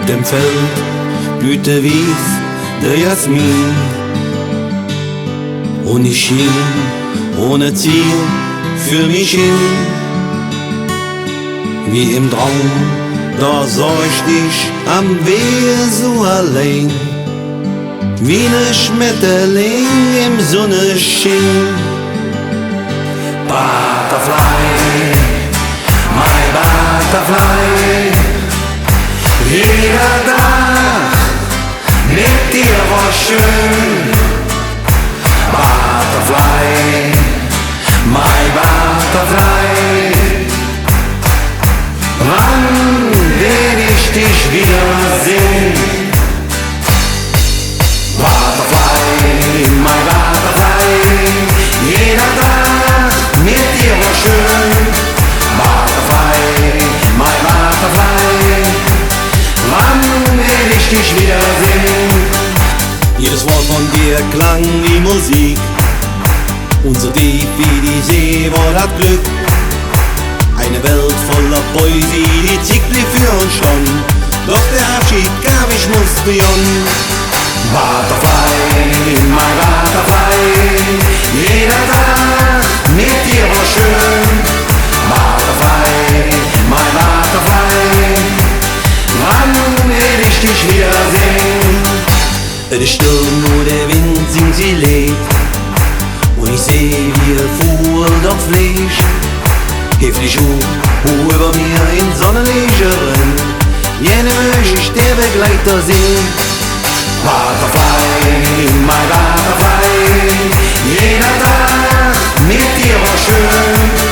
dem Feld blüht der Wies, der Jasmin. Ohne Schien, ohne Ziel, für mich hin. Wie im Traum, da sah ich dich am Wehe so allein. Wie ne Schmetterling im Sonnenschein. Butterfly, my butterfly. Jeder Tag mit dir war schön. Butterfly, my butterfly. Wann will ich dich wiedersehen? Butterfly, my butterfly. Jeder Tag mit dir war schön. Butterfly, my butterfly. Wann will ich dich wiedersehen? Jedes Wort von dir klang wie Musik. Unser Tief wie die See war das Glück. Eine Welt voller Poesie, die Zickli für uns stand. Doch der Abschied gab, ich musste jon. Butterfly, my butterfly. Jeder Tag mit dir war schön. Butterfly, my butterfly. Wann will ich dich wiedersehen? Es ist still, nur der Wind singt sie Lied. Und ich seh, wie er fuhr doch Fleisch. Heb die Schuhe über mir in Sonnenlicheren. Jene möchte ich der Begleiter sehen. Butterfly, my butterfly. Jeder Tag mit dir war schön.